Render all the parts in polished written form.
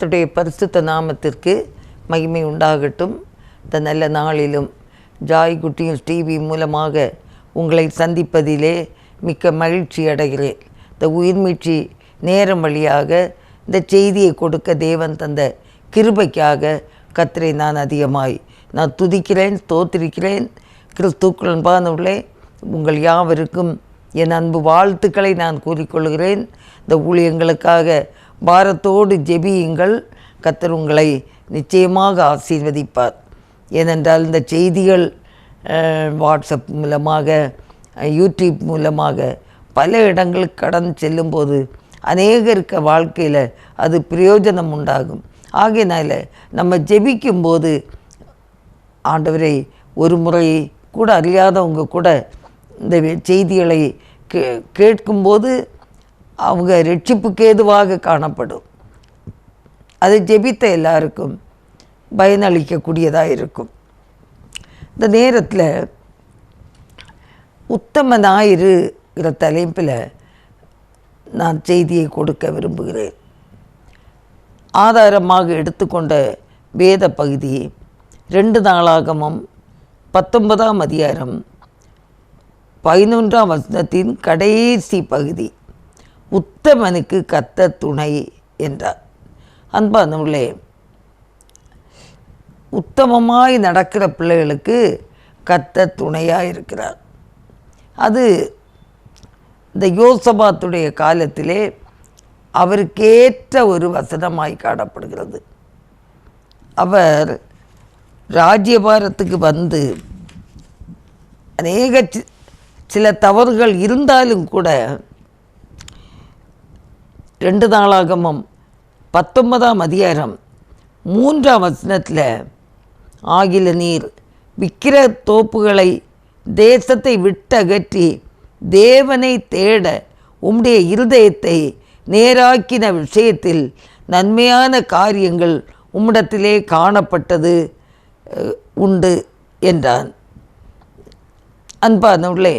கர்த்தருடைய பரிசுத்த நாமத்திற்கு மகிமை உண்டாகட்டும். இந்த நல்ல நாளிலும் ஜாய் குட்டியும் டிவி மூலமாக உங்களை சந்திப்பதிலே மிக்க மகிழ்ச்சி அடைகிறேன். இந்த உயிர்மீட்சி நேரம் வழியாக இந்த செய்தியை கொடுக்க தேவன் தந்த கிருபைக்காக கர்த்தரை நான் அதிகமாய் துதிக்கிறேன், ஸ்தோத்திரிக்கிறேன். கிறிஸ்துக்கள் அன்பானவர்களே, உங்கள் யாவருக்கும் என் அன்பு வாழ்த்துக்களை நான் கூறிக்கொள்கிறேன். இந்த ஊழியங்களுக்காக பாரத்தோடு ஜெபியுங்கள். கர்த்தர் உங்களை நிச்சயமாக ஆசீர்வதிப்பார். ஏனென்றால் இந்த செய்திகள் வாட்ஸ்அப் மூலமாக, யூடியூப் மூலமாக பல இடங்களுக்கு கடந்து செல்லும்போது அநேகருக்கு வாழ்க்கையில் அது பிரயோஜனம் உண்டாகும். ஆகையினால நம்ம ஜெபிக்கும்போது ஆண்டவரை ஒரு முறை கூட அறியாதவங்க கூட இந்த செய்திகளை கேட்கும்போது அவங்க ரட்சிப்புக்கு ஏதுவாக காணப்படும். அது ஜெபித்த எல்லாருக்கும் பயனளிக்கக்கூடியதாக இருக்கும். இந்த நேரத்தில் உத்தம ஞாயிறுங்கிற தலைப்பில் நான் செய்தியை கொடுக்க விரும்புகிறேன். ஆதாரமாக எடுத்துக்கொண்ட வேத பகுதி 2 நாளாகமம் 19ஆம் அதிகாரம் 11ஆம் வசனத்தின் கடைசி பகுதி. உத்தமனுக்கு கர்த்தர் துணை என்றார். அன்பானவர்களே, உத்தமமாய் நடக்கிற பிள்ளைகளுக்கு கர்த்தர் துணையாக இருக்கிறார். அது இந்த யோசபாத்துடைய காலத்திலே அவருக்கேற்ற ஒரு வசனமாய் காணப்படுகிறது. அவர் ராஜ்யபாரத்துக்கு வந்து அநேக சில தவறுகள் இருந்தாலும் கூட 2 நாளாகமம் 19ஆம் அதிகாரம் 3ஆம் வசனத்தில், ஆகில நீர் விக்கிர தோப்புகளை தேசத்தை விட்டகற்றி தேவனை தேட உம்முடைய இருதயத்தை நேராக்கின விஷயத்தில் நன்மையான காரியங்கள் உம்மிடத்திலே காணப்பட்டது உண்டு என்றான். அன்பானவர்களே,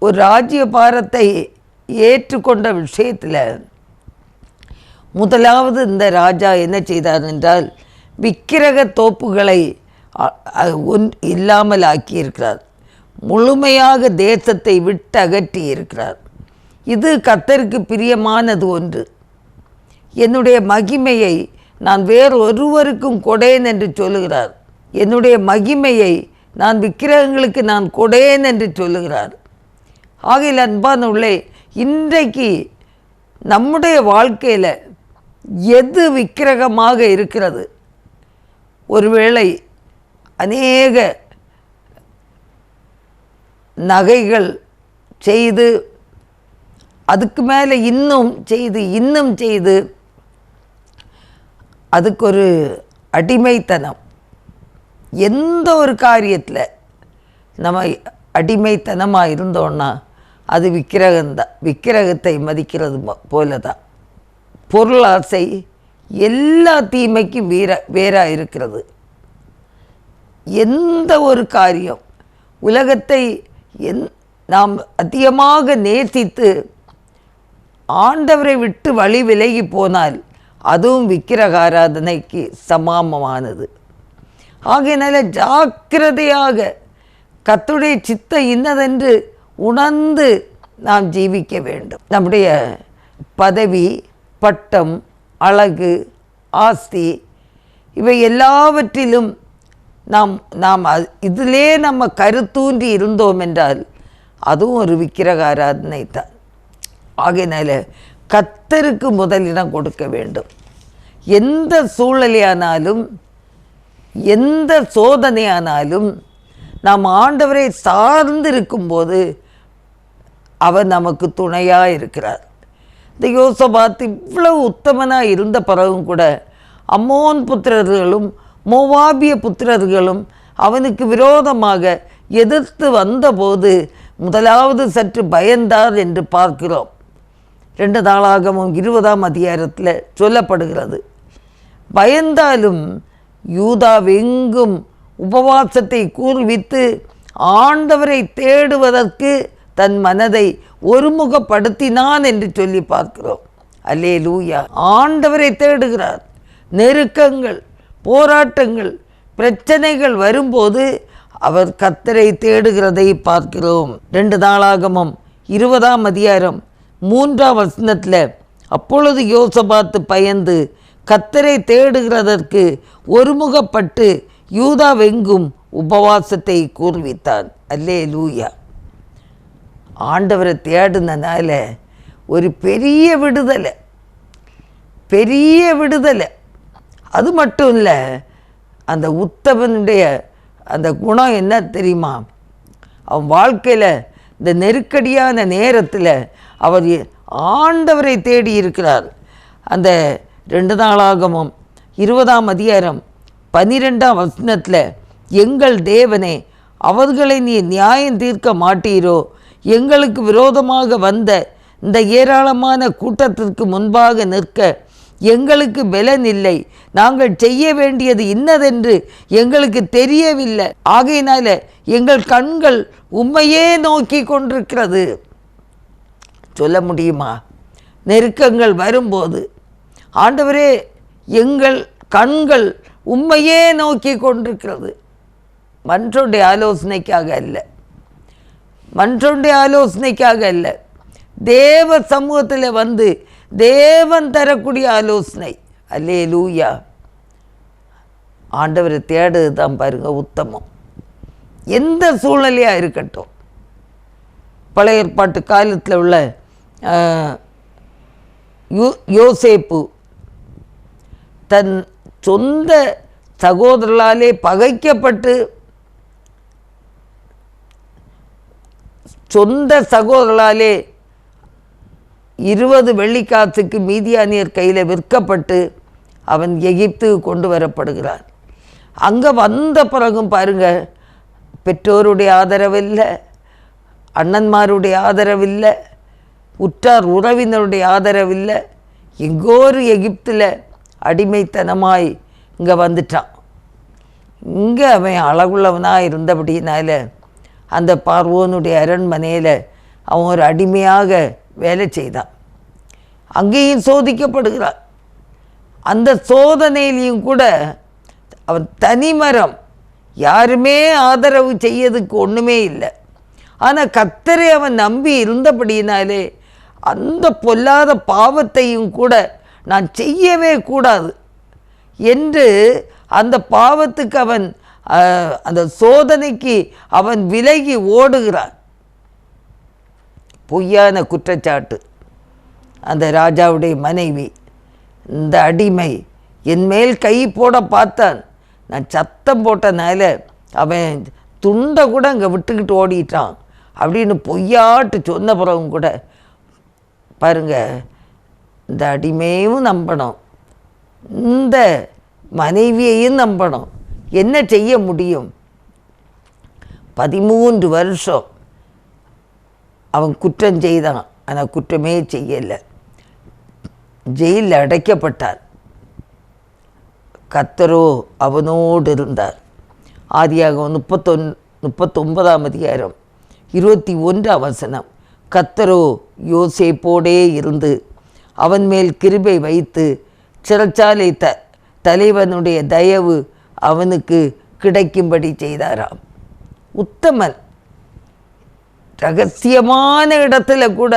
ஒரு ராஜ்யபாரத்தை ஏற்றுக்கொண்ட விஷயத்தில் முதலாவது இந்த ராஜா என்ன செய்தார் என்றால், விக்கிரக தோப்புகளை இல்லாமல் ஆக்கியிருக்கிறார். முழுமையாக தேசத்தை விட்டு அகற்றி இருக்கிறார். இது கர்த்தருக்கு பிரியமானது ஒன்று. என்னுடைய மகிமையை நான் வேறு ஒருவருக்கும் கொடேன் என்று சொல்லுகிறார். என்னுடைய மகிமையை நான் விக்கிரகங்களுக்கு நான் கொடேன் என்று சொல்லுகிறார். ஆகையில் அன்பானவர்களே, இன்றைக்கு நம்முடைய வாழ்க்கையில் எது விக்கிரகமாக இருக்கிறது? ஒருவேளை அநேக நகைகள் செய்து, அதுக்கு மேலே இன்னும் செய்து அதுக்கு ஒரு அடிமைத்தனம். எந்த ஒரு காரியத்தில் நம்ம அடிமைத்தனமாக இருந்தோன்னா அது விக்கிரகம்தான். விக்கிரகத்தை மதிக்கிறது போல தான். பொருளாசை எல்லா தீமைக்கும் வேறாக இருக்கிறது. எந்த ஒரு காரியம் உலகத்தை நாம் அதிகமாக நேசித்து ஆண்டவரை விட்டு வழி விலகி போனால் அதுவும் விக்கிரக ஆராதனைக்கு சமானமானது. ஆகையினால ஜாக்கிரதையாக கர்த்தருடைய சித்தம் இன்னதென்று உணர்ந்து நாம் ஜீவிக்க வேண்டும். நம்முடைய பதவி, பட்டம், அழகு, ஆஸ்தி இவை எல்லாவற்றிலும் நாம் இதிலே நம்ம கருத்தூன்றி இருந்தோம் என்றால் அதுவும் ஒரு விக்கிரக ஆராதனை தான். ஆகையினால கர்த்தருக்கு முதலிடம் கொடுக்க வேண்டும். எந்த சூழ்நிலையானாலும், எந்த சோதனையானாலும் நாம் ஆண்டவரை சார்ந்து இருக்கும்போது அவர் நமக்கு துணையாக இருக்கிறார். இந்த யோசபாத் இவ்வளவு உத்தமனாக இருந்த பிறகும் கூட அம்மோன் புத்திரர்களும் மோவாபிய புத்திரர்களும் அவனுக்கு விரோதமாக எதிர்த்து வந்தபோது முதலாவது சற்று பயந்தார் என்று பார்க்கிறோம். 2 நாளாகமம் 20ஆம் அதிகாரத்தில் சொல்லப்படுகிறது. பயந்தாலும் யூதாவெங்கும் உபவாசத்தை கூர்வித்து ஆண்டவரை தேடுவதற்கு தன் மனதை ஒருமுகப்படுத்தினான் என்று சொல்லி பார்க்கிறோம். அல்லேலூயா. ஆண்டவரை தேடுகிறார். நெருக்கங்கள், போராட்டங்கள், பிரச்சனைகள் வரும்போது அவர் கர்த்தரை தேடுகிறதை பார்க்கிறோம். 2 நாளாகமம் 20ஆம் அதிகாரம் 3ஆம் வசனத்தில், அப்பொழுது யோசபாத்து பயந்து கர்த்தரை தேடுகிறதற்கு ஒருமுகப்பட்டு யூதாவெங்கும் உபவாசத்தை கூர்வித்தான். அல்லேலூயா. ஆண்டவரை தேடுனனால ஒரு பெரிய விடுதலை, பெரிய விடுதலை. அது மட்டும் இல்லை, அந்த உத்தமனுடைய அந்த குணம் என்ன தெரியுமா? அவன் வாழ்க்கையில் இந்த நெருக்கடியான நேரத்தில் அவர் ஆண்டவரை தேடி இருக்கிறார். அந்த 2 நாளாகமம் 20ஆம் அதிகாரம் 12ஆம் வசனத்தில், எங்கள் தேவனே, அவர்களை நீ நியாயம் தீர்க்க மாட்டீரோ? எங்களுக்கு விரோதமாக வந்த இந்த ஏராளமான கூட்டத்திற்கு முன்பாக நிற்க எங்களுக்கு பலன் இல்லை. நாங்கள் செய்ய வேண்டியது இன்னதென்று எங்களுக்கு தெரியவில்லை. ஆகையினால எங்கள் கண்கள் உம்மையே நோக்கி கொண்டிருக்கிறது. சொல்ல முடியுமா? நெருக்கங்கள் வரும்போது, ஆண்டவரே, எங்கள் கண்கள் உம்மையே நோக்கி கொண்டிருக்கிறது. மற்றொன்றை ஆலோசனைக்காக அல்ல, மற்றொன்றை ஆலோசனைக்காக அல்ல, தேவ சமூகத்தில் வந்து தேவன் தரக்கூடிய ஆலோசனை. அல்லேலூயா. ஆண்டவரை தேடுது தான் பாருங்க உத்தமம். எந்த சூழ்நிலையாக இருக்கட்டும். பழைய ஏற்பாட்டு காலத்தில் உள்ள யோசேப்பு தன் சொந்த சகோதரர்களாலே பகைக்கப்பட்டு, சொந்த சகோதரர்களாலே 20 வெள்ளிக்காசுக்கு மீதியானியர் கையில் விற்கப்பட்டு அவன் எகிப்து கொண்டு வரப்படுகிறான். அங்கே வந்த பிறகும் பாருங்க, பெற்றோருடைய ஆதரவில்லை, அண்ணன்மாருடைய ஆதரவில்லை, உற்றார் உறவினருடைய ஆதரவில்லை. எங்கோ ஒரு எகிப்தில் அடிமைத்தனமாய் இங்கே வந்துட்டான். இங்கே அவன் அழகுள்ளவனாக இருந்தபடினால அந்த பார்வோனுடைய அரண்மனையில் அவன் ஒரு அடிமையாக வேலை செய்தான். அங்கேயும் சோதிக்கப்படுகிறான். அந்த சோதனையிலையும் கூட அவன் தனிமரம், யாருமே ஆதரவு செய்யறதுக்கு ஒன்றுமே இல்லை. ஆனால் கர்த்தரை அவன் நம்பி இருந்தபடினாலே அந்த பொல்லாத பாவத்தையும் கூட நான் செய்யவே கூடாது என்று அந்த பாவத்துக்கு அவன், அந்த சோதனைக்கு அவன் விலகி ஓடுகிறான். பொய்யான குற்றச்சாட்டு. அந்த ராஜாவுடைய மனைவி, இந்த அடிமை என் மேல் கை போட பார்த்தான், நான் சத்தம் போட்டனால அவன் துண்டை கூட அங்கே விட்டுக்கிட்டு ஓடிட்டான் அப்படின்னு பொய்யாட்டு சொன்ன பிறகும் கூட பாருங்க, இந்த அடிமையும் நம்பணும், இந்த மனைவியையும் நம்பணும். என்ன செய்ய முடியும்? 13 வருஷம் அவன் குற்றம் செய்தான். ஆனால் குற்றமே செய்யலை. ஜெயிலில் அடைக்கப்பட்டார். கர்த்தரோ அவனோடு இருந்தார். ஆதியாகமம் 39ஆம் அதிகாரம் 21ஆம் வசனம், கர்த்தரோ யோசேப்போடே இருந்து அவன் மேல் கிருபை வைத்து சிறைச்சாலை தலைவனுடைய தயவு அவனுக்கு கிடைக்கும்படி செய்தாராம். உத்தமன். ரகசியமான இடத்துல கூட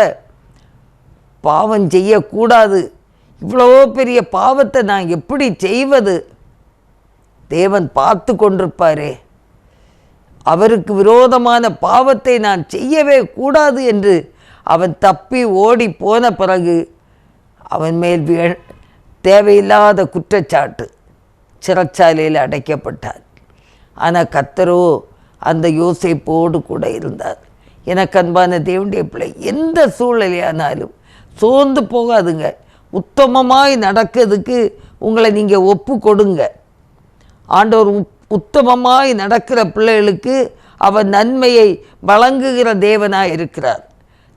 பாவம் செய்யக்கூடாது. இவ்வளோ பெரிய பாவத்தை நான் எப்படி செய்வது? தேவன் பார்த்து கொண்டிருப்பாரே, அவருக்கு விரோதமான பாவத்தை நான் செய்யவே கூடாது என்று அவன் தப்பி ஓடி போன பிறகு அவன் மேல் தேவையில்லாத குற்றச்சாட்டு, சிறைச்சாலையில் அடைக்கப்பட்டார். ஆனால் கர்த்தரோ அந்த யோசேப்போடு கூட இருந்தார். எனக்கு அன்பான தேவனுடைய பிள்ளை, எந்த சூழ்நிலையானாலும் சோர்ந்து போகாதுங்க. உத்தமமாய் நடக்கிறதுக்கு உங்களை நீங்கள் ஒப்பு கொடுங்க. ஆண்டவர் உத்தமமாய் நடக்கிற பிள்ளைகளுக்கு அவர் நன்மையை வழங்குகிற தேவனாய் இருக்கிறார்.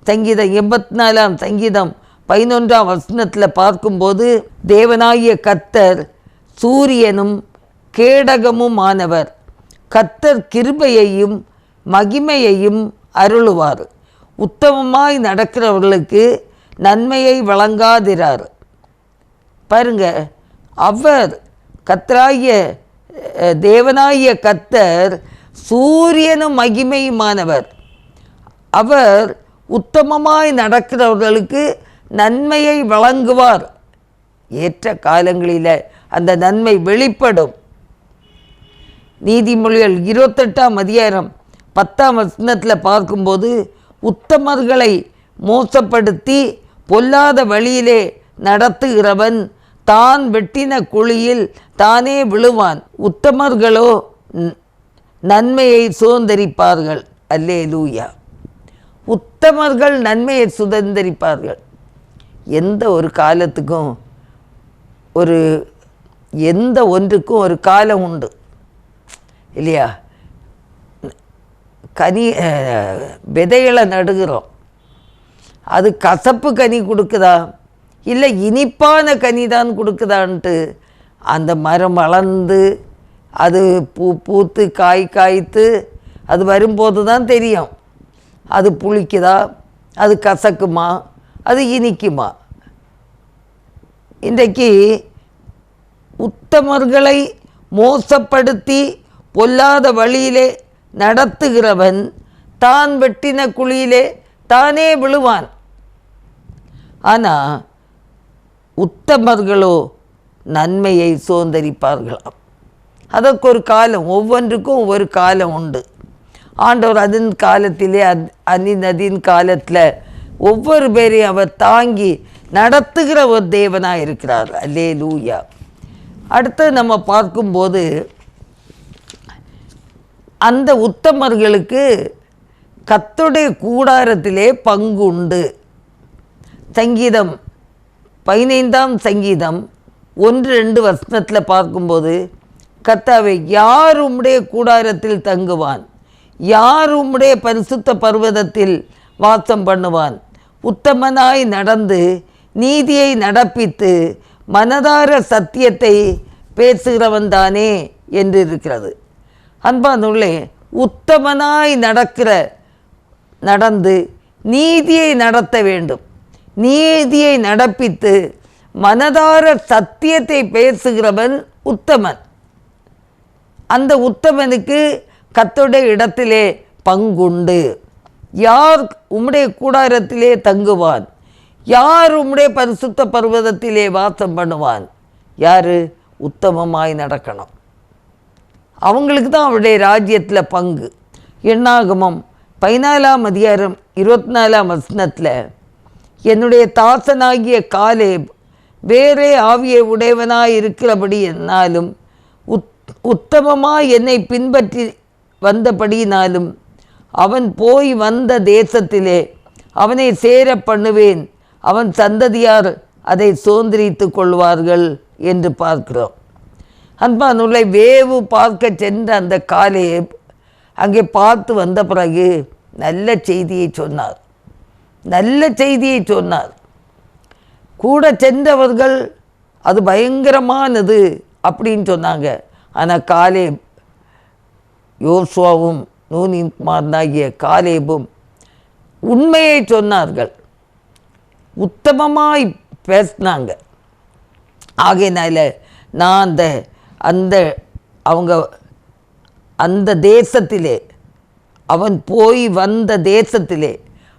சங்கீதம் 84ஆம் சங்கீதம் 11ஆம் வசனத்தில் பார்க்கும்போது, தேவனாகிய கர்த்தர் சூரியனும் கேடகமும் ஆனவர், கர்த்தர் கிருபையையும் மகிமையையும் அருளுவார். உத்தமமாய் நடக்கிறவர்களுக்கு நன்மையை வழங்காதிரார். பாருங்க, அவர் கர்த்தராகிய தேவனாகிய கர்த்தர் சூரியனும் மகிமையுமானவர். அவர் உத்தமமாய் நடக்கிறவர்களுக்கு நன்மையை வழங்குவார். ஏற்ற காலங்களில் அந்த நன்மை வெளிப்படும். நீதிமொழிகள் 28 பார்க்கும்போது, உத்தமர்களை மோசப்படுத்தி பொல்லாத வழியிலே நடத்துகிறவன் தான் வெட்டின குழியில் தானே விழுவான். உத்தமர்களோ நன்மையை சுதந்தரிப்பார்கள். அல்லேலூயா. உத்தமர்கள் நன்மையை சுதந்தரிப்பார்கள். எந்த ஒரு காலத்துக்கும் எந்த ஒன்றுக்கும் ஒரு காலம் உண்டு இல்லையா? விதைகளை நடுகிறோம், அது கசப்பு கனி கொடுக்குதா இல்லை இனிப்பான கனி தான் கொடுக்குதான்ட்டு அந்த மரம் வளர்ந்து அது பூத்து காய்த்து அது வரும்போது தான் தெரியும். அது புளிக்குதா, அது கசக்குமா, அது இனிக்குமா. இன்றைக்கு உத்தமர்களை மோசப்படுத்தி பொல்லாத வழியிலே நடத்துகிறவன் தான் வெட்டின குழியிலே தானே விழுவான். ஆனால் உத்தமர்களோ நன்மையை சுதந்தரிப்பார்களாம். அதற்கு ஒரு காலம், ஒவ்வொன்றுக்கும் ஒவ்வொரு காலம் உண்டு. ஆண்டவர் அதன் காலத்திலே அதின் காலத்தில் ஒவ்வொரு பேரையும் அவர் தாங்கி நடத்துகிற ஒரு தேவனாக இருக்கிறார். அல்லேலூயா. அடுத்து நம்ம பார்க்கும்போது அந்த உத்தமர்களுக்கு கர்த்தருடைய கூடாரத்திலே பங்கு உண்டு. சங்கீதம் 15 1-2 பார்க்கும்போது, கர்த்தாவே, யார் உம்முடைய கூடாரத்தில் தங்குவான்? யார் உம்முடைய பரிசுத்த பர்வதத்தில் வாசம் பண்ணுவான்? உத்தமனாய் நடந்து நீதியை நடப்பித்து மனதார சத்தியத்தை பேசுகிறவன் தானே என்று இருக்கிறது. அன்பானுள்ளே, உத்தமனாய் நடந்து நீதியை நடத்த வேண்டும். நீதியை நடப்பித்து மனதார சத்தியத்தை பேசுகிறவன் உத்தமன். அந்த உத்தமனுக்கு கர்த்தருடைய இடத்திலே பங்குண்டு. யார் உம்முடைய கூடாரத்திலே தங்குவான்? யார் உம்முடைய பரிசுத்த பர்வதத்திலே வாசம் பண்ணுவான்? யார் உத்தமமாய் நடக்கணும், அவங்களுக்கு தான் அவருடைய ராஜ்யத்தில் பங்கு. எண்ணாகமம் 14 24 என்னுடைய தாசனாகிய காலேப் வேறே ஆவியை உடையவனாய் இருக்கிறபடி என்னாலும் உத்தமமாய் என்னை பின்பற்றி வந்தபடியினாலும் அவன் போய் வந்த தேசத்திலே அவனை சேர பண்ணுவேன். அவன் சந்ததியார் அதை சுதந்திரித்து கொள்வார்கள் என்று பார்க்கிறோம். அன்பானுள்ளே, வேவு பார்க்க சென்ற அந்த காலேப் அங்கே பார்த்து வந்த பிறகு நல்ல செய்தியை சொன்னார். கூட சென்றவர்கள் அது பயங்கரமானது அப்படின்னு சொன்னாங்க. ஆனால் காலேப், யோசுவாவும் நூனின் குமாரனாகிய காலேபும் உண்மையை சொன்னார்கள், உத்தமமாய் பேசினாங்க. ஆகையினால நான் அந்த தேசத்திலே, அவன் போய் வந்த தேசத்திலே,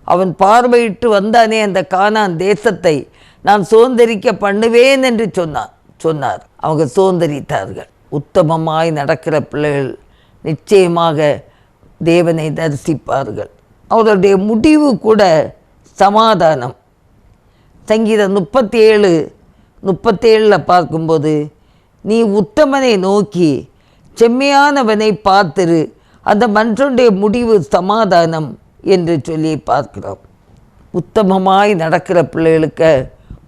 அவன் பார்வையிட்டு வந்தானே அந்த கானான் தேசத்தை நான் சுதந்திரிக்க பண்ணுவேன் என்று சொன்னார். அவங்க சுதந்திரித்தார்கள். உத்தமமாய் நடக்கிற பிள்ளைகள் நிச்சயமாக தேவனை தரிசிப்பார்கள். அவர்களுடைய முடிவு கூட சமாதானம். சங்கீதம் 37 பார்க்கும்போது, நீ உத்தமனை நோக்கி செம்மையானவனை பார்த்திரு, அந்த மனுஷனுடைய முடிவு சமாதானம் என்று சொல்லி பார்க்கிறோம். உத்தமமாய் நடக்கிற பிள்ளைகளுக்கு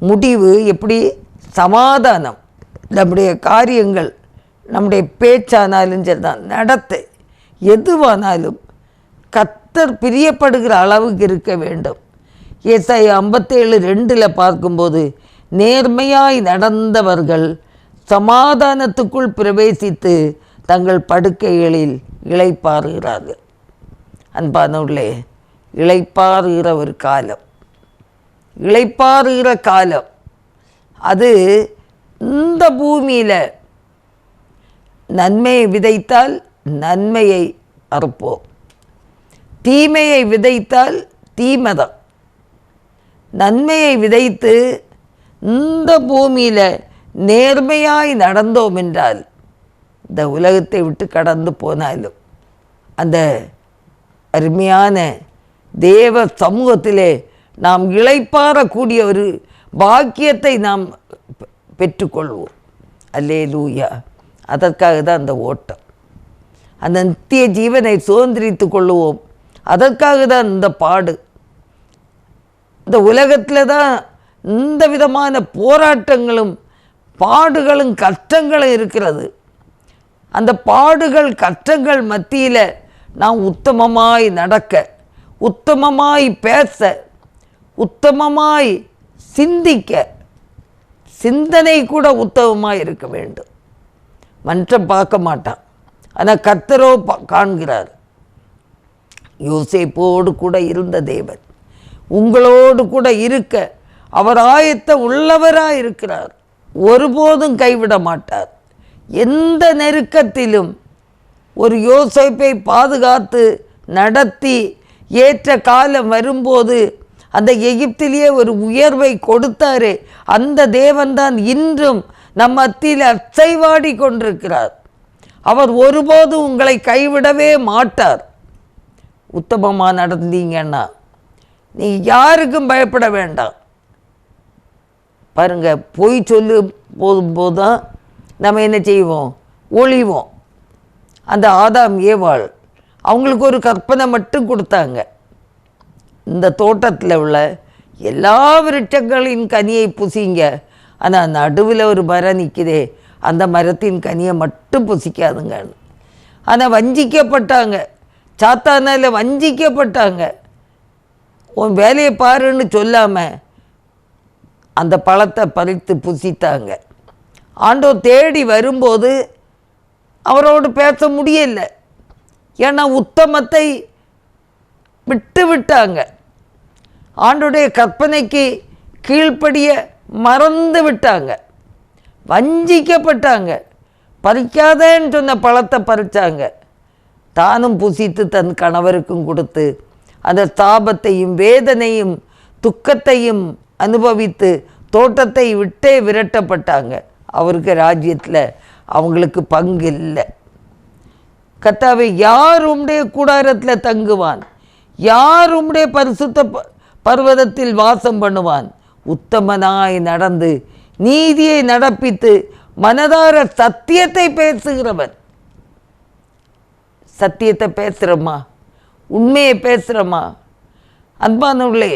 முடிவு எப்படி? சமாதானம். நம்முடைய காரியங்கள், நம்முடைய பேச்சானாலும் சரிதான், நடத்தை எதுவானாலும் கர்த்தர் பிரியப்படுகிற அளவுக்கு இருக்க வேண்டும். ஏசாயா 57:2 பார்க்கும்போது, நேர்மையாய் நடந்தவர்கள் சமாதானத்துக்குள் பிரவேசித்து தங்கள் படுக்கைகளில் இளைப்பாறுகிறார்கள். அன்பானவர்களே, இளைப்பாறுகிற ஒரு காலம். இளைப்பாறுகிற காலம். அது இந்த பூமியில் நன்மையை விதைத்தால் நன்மையை அறுப்போம், தீமையை விதைத்தால் தீமைதான். நன்மையை விதைத்து இந்த பூமியில் நேர்மையாய் நடந்தோம் என்றால் இந்த உலகத்தை விட்டு கடந்து போனாலும் அந்த அருமையான தேவ சமூகத்திலே நாம் இளைப்பாறக்கூடிய ஒரு பாக்கியத்தை நாம் பெற்றுக்கொள்வோம். அல்லேலூயா. அதற்காக தான் அந்த ஓட்டம். அந்த நித்திய ஜீவனை சுதந்திரித்து கொள்ளுவோம். அதற்காக தான் இந்த பாடு. இந்த உலகத்தில் தான் இந்த விதமான போராட்டங்களும் பாடுகளும் கஷ்டங்களும் இருக்கிறது. அந்த பாடுகள் கஷ்டங்கள் மத்தியில் நாம் உத்தமமாய் நடக்க, உத்தமமாய் பேச, உத்தமமாய் சிந்திக்க, சிந்தனை கூட உத்தமமாய் இருக்க வேண்டும். மனுஷன் பார்க்க மாட்டான், ஆனால் கர்த்தரோ காண்கிறார். யோசேப்போடு கூட இருந்த தேவன் உங்களோடு கூட இருக்க அவர் ஆயத்தம் உள்ளவராய் இருக்கிறார். ஒருபோதும் கைவிட மாட்டார். எந்த நெருக்கத்திலும் ஒரு யோசேப்பை பாதுகாத்து நடத்தி ஏற்ற காலம் வரும்போது அந்த எகிப்திலேயே ஒரு உயர்வை கொடுத்தாரே, அந்த தேவன்தான் இன்றும் நம் மத்தியில் அசைவாடி கொண்டிருக்கிறார். அவர் ஒருபோதும் உங்களை கைவிடவே மாட்டார். உத்தமமாக நடந்தீங்கன்னா நீ யாருக்கும் பயப்பட வேண்டாம். பாருங்க, பொய் சொல்லு போதும்போது தான் நம்ம என்ன செய்வோம்? ஒளிவோம். அந்த ஆதாம் ஏவாள் அவங்களுக்கு ஒரு கற்பனை மட்டும் கொடுத்தாங்க. இந்த தோட்டத்தில் உள்ள எல்லா விருட்சங்களின் கனியை புசிங்க, ஆனால் நடுவில் ஒரு மரம் நிற்குதே, அந்த மரத்தின் கனியை மட்டும் புசிக்காதுங்க. ஆனால் வஞ்சிக்கப்பட்டாங்க, சாத்தானால வஞ்சிக்கப்பட்டாங்க. உன் வேலையை பாருன்னு சொல்லாமல் அந்த பழத்தை பறித்து புசித்தாங்க. ஆண்டவர் தேடி வரும்போது அவரோடு பேச முடியலை. ஏன்னா உத்தமத்தை விட்டு விட்டாங்க. ஆண்டோடைய கற்பனைக்கு கீழ்ப்படிய மறந்து விட்டாங்க, வஞ்சிக்கப்பட்டாங்க. பறிக்காதேன்னு சொன்ன பழத்தை பறித்தாங்க. தானும் புசித்து தன் கணவருக்கும் கொடுத்து அந்த தாபத்தையும் வேதனையும் துக்கத்தையும் அனுபவித்து தோட்டத்தை விட்டே விரட்டப்பட்டாங்க. அவருக்கு ராஜ்யத்தில் அவங்களுக்கு பங்கு இல்லை. கர்த்தாவே, யார் உம்முடைய கூடாரத்தில் தங்குவான்? யார் உம்முடைய பரிசுத்த பர்வதத்தில் வாசம் பண்ணுவான்? உத்தமனாய் நடந்து நீதியை நடப்பித்து மனதார சத்தியத்தை பேசுகிறவன். சத்தியத்தை பேசுகிறோமா? உண்மையை பேசுகிறோமா? அன்பானவர்களே,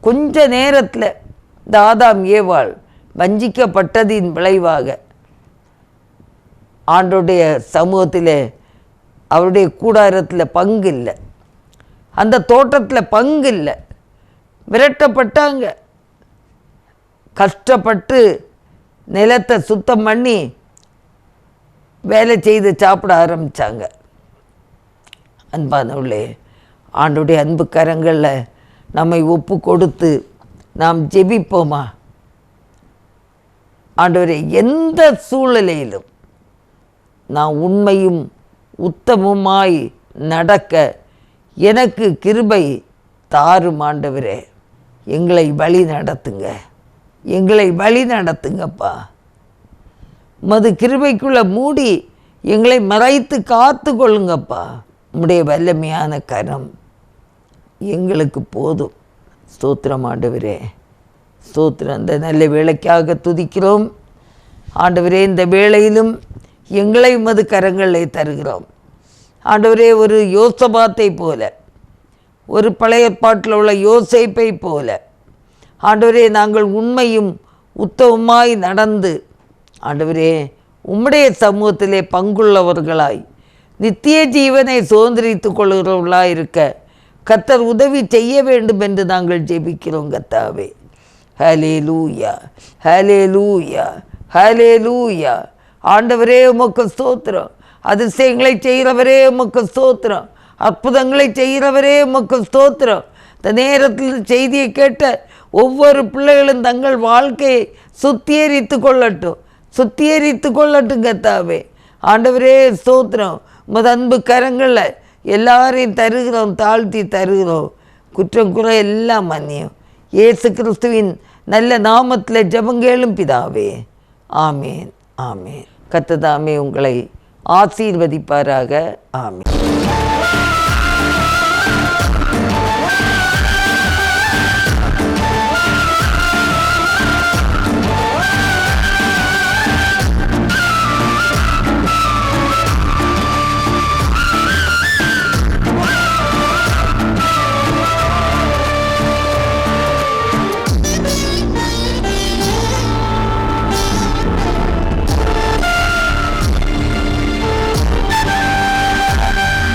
கொஞ்ச நேரத்தில் இந்த ஆதாம் ஏவாள் வஞ்சிக்கப்பட்டதின் விளைவாக ஆண்டோடைய சமூகத்தில் அவருடைய கூடாரத்தில் பங்கு இல்லை, அந்த தோட்டத்தில் பங்கு இல்லை, விரட்டப்பட்டாங்க. கஷ்டப்பட்டு நிலத்தை சுத்தம் பண்ணி வேலை செய்து சாப்பிட ஆரம்பித்தாங்க. அன்பானவர்களே, ஆண்டோடைய அன்பு கரங்களில் நம்மை ஒப்பு கொடுத்து நாம் ஜெபிப்போமா? ஆண்டவரே, எந்த சூழ்நிலையிலும் நான் உண்மையும் உத்தமமாய் நடக்க எனக்கு கிருபை தாரும் ஆண்டவரே. எங்களை வழி நடத்துங்க, எங்களை வழி நடத்துங்கப்பா. மது கிருபைக்குள்ளே மூடி எங்களை மறைத்து காத்து கொள்ளுங்கப்பா. உம்முடைய வல்லமையான கரம் எங்களுக்கு போதும். ஸ்தோத்திரம் ஆண்டவரே, ஸ்தோத்திரம். அந்த நல்ல வேலைக்காக துதிக்கிறோம் ஆண்டவரே. இந்த வேளையிலும் எங்களை உமது கரங்களில் தருகிறோம் ஆண்டவரே. ஒரு யோசபாத்தை போல, ஒரு பழைய ஏற்பாட்டில் உள்ள யோசேப்பை போல ஆண்டவரே, நாங்கள் உண்மையும் உத்தமமாய் நடந்து ஆண்டவரே உம்முடைய சமூகத்திலே பங்குள்ளவர்களாய் நித்திய ஜீவனை சுதந்திரித்து கொள்கிறவர்களாய் இருக்க கர்த்தர் உதவி செய்ய வேண்டும் என்று நாங்கள் ஜெபிக்கிறோம் கர்த்தாவே. ஹல்லேலூயா, ஹல்லேலூயா, ஹல்லேலூயா. ஆண்டவரே உமக்கு ஸ்தோத்திரம். அதிசயங்களை செய்கிறவரே உமக்கு ஸ்தோத்திரம். அற்புதங்களை செய்கிறவரே உமக்கு ஸ்தோத்திரம். இந்த நேரத்தில் செய்தியை கேட்ட ஒவ்வொரு பிள்ளைகளும் தங்கள் வாழ்க்கையை சுத்திகரித்து கொள்ளட்டும் கர்த்தாவே. ஆண்டவரே ஸ்தோத்திரம். உமது அன்பு கரங்களில் எல்லாரையும் தருகிறோம், தாழ்த்தி தருகிறோம். குற்றம் குறை எல்லாம் மன்னியும். இயேசு கிறிஸ்துவின் நல்ல நாமத்தில் ஜெபங்கேளும் பிதாவே. ஆமேன். கர்த்தர் தாமே உங்களை ஆசீர்வதிப்பாராக. ஆமேன்.